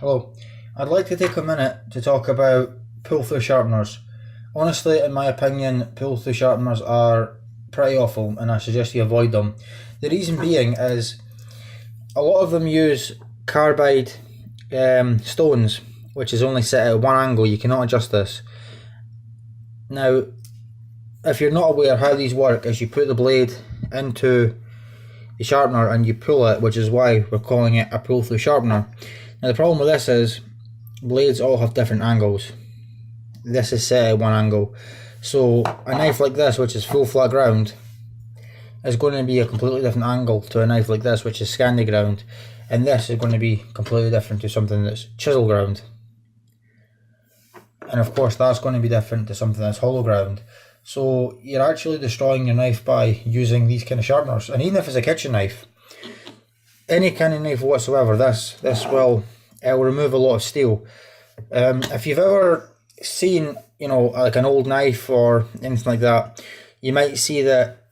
Hello. I'd like to take a minute to talk about pull-through sharpeners. Honestly, in my opinion, pull-through sharpeners are pretty awful and I suggest you avoid them. The reason being is a lot of them use carbide stones, which is only set at one angle. You cannot adjust this. Now, if you're not aware how these work, is you put the blade into the sharpener and you pull it, which is why we're calling it a pull-through sharpener. Now the problem with this is blades all have different angles. This is set at one angle, so a knife like this, which is full flat ground, is going to be a completely different angle to a knife like this, which is scandy ground, and this is going to be completely different to something that's chisel ground, and of course that's going to be different to something that's hollow ground. So you're actually destroying your knife by using these kind of sharpeners. And even if it's a kitchen knife, any kind of knife whatsoever, this will remove a lot of steel. If you've ever seen, like an old knife or anything like that, you might see that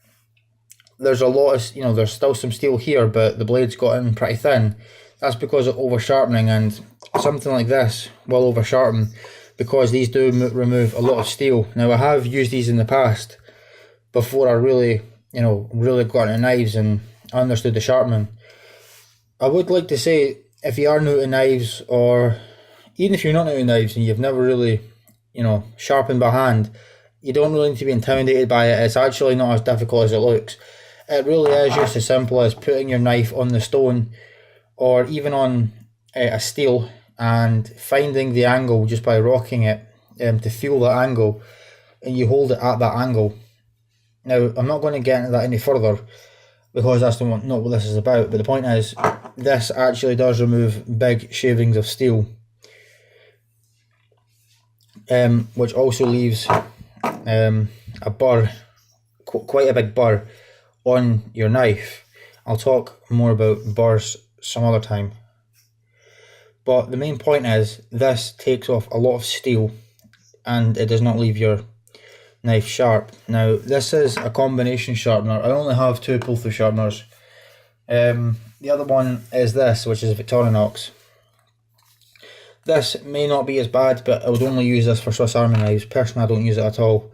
there's a lot of, there's still some steel here, but the blade's got in pretty thin. That's because of over sharpening, and something like this will over sharpen, because these do remove a lot of steel. Now I have used these in the past before I really got into knives and understood the sharpening. I would like to say, if you are new to knives, or even if you're not new to knives and you've never really, sharpened by hand, you don't really need to be intimidated by it. It's actually not as difficult as it looks. It really is just as simple as putting your knife on the stone or even on a steel and finding the angle just by rocking it to feel that angle, and you hold it at that angle. Now I'm not going to get into that any further because that's not what this is about, but the point is, this actually does remove big shavings of steel, which also leaves a burr, quite a big burr, on your knife. I'll talk more about burrs some other time. But the main point is, this takes off a lot of steel and it does not leave your knife sharp. Now this is a combination sharpener. I only have two pull-through sharpeners. The other one is this, which is Victorinox. This may not be as bad, but I would only use this for Swiss Army knives. Personally, I don't use it at all.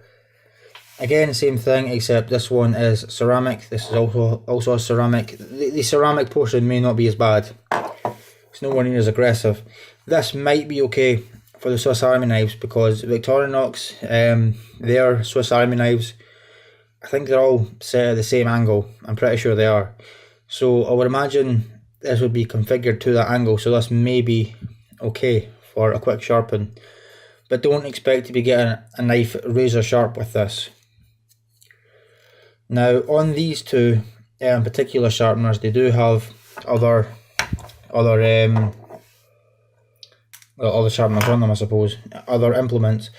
Again, same thing, except this one is ceramic. This is also a ceramic. The ceramic portion may not be as bad. It's nowhere near as aggressive. This might be okay for the Swiss Army knives, because Victorinox, their Swiss Army knives, I think they're all set at the same angle. I'm pretty sure they are. So I would imagine this would be configured to that angle, so this may be okay for a quick sharpen. But don't expect to be getting a knife razor sharp with this. Now on these two particular sharpeners, they do have other sharpeners on them, I suppose, other implements.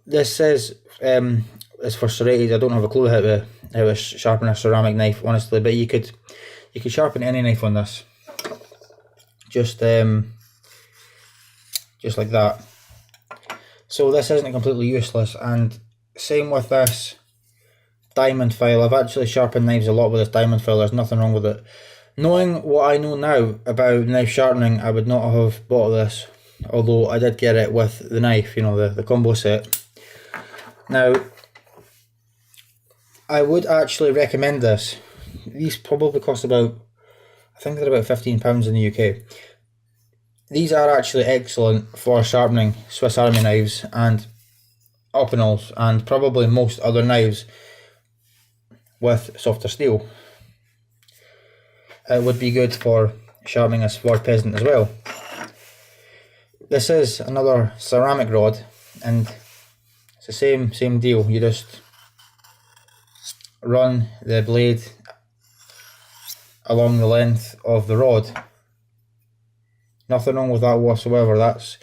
This says it's for serrated. I don't have a clue how to sharpen a ceramic knife, honestly, but you could sharpen any knife on this, just like that. So this isn't completely useless. And same with this diamond file. I've actually sharpened knives a lot with this diamond file. There's nothing wrong with it. Knowing what I know now about knife sharpening, I would not have bought this, although I did get it with the knife, the combo set. Now, I would actually recommend this. These probably cost about, I think they're about £15 in the UK. These are actually excellent for sharpening Swiss Army knives and Opinels and probably most other knives with softer steel. It would be good for sharpening a sword peasant as well. This is another ceramic rod, and it's the same deal. You just run the blade along the length of the rod. Nothing wrong with that whatsoever. That's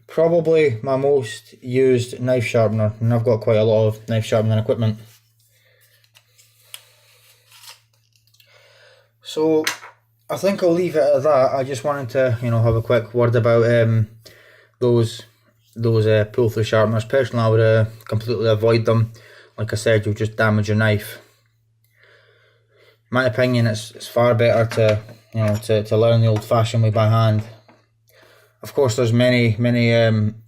probably my most used knife sharpener, and I've got quite a lot of knife sharpening equipment. So I think I'll leave it at that. I just wanted to, have a quick word about those pull-through sharpeners. Personally, I would completely avoid them. Like I said, you'll just damage your knife. In my opinion, it's far better to learn the old-fashioned way by hand. Of course, there's many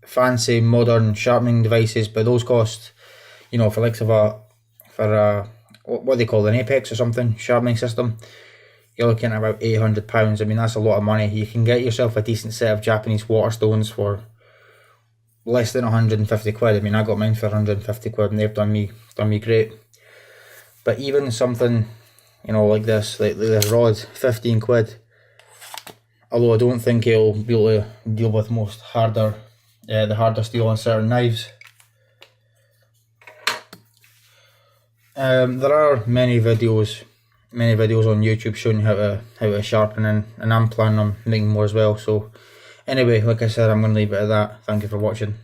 fancy modern sharpening devices, but those cost, you know, for likes of a what they call an Apex or something sharpening system, you're looking at about £800. I mean, that's a lot of money. You can get yourself a decent set of Japanese Waterstones for less than 150 quid. I mean, I got mine for 150 quid and they've done me great. But even something, you know, like this rod, 15 quid. Although I don't think it'll be able to deal with the harder steel on certain knives. There are many videos on YouTube showing how to sharpen, and I'm planning on making more as well. So anyway, like I said, I'm going to leave it at that. Thank you for watching.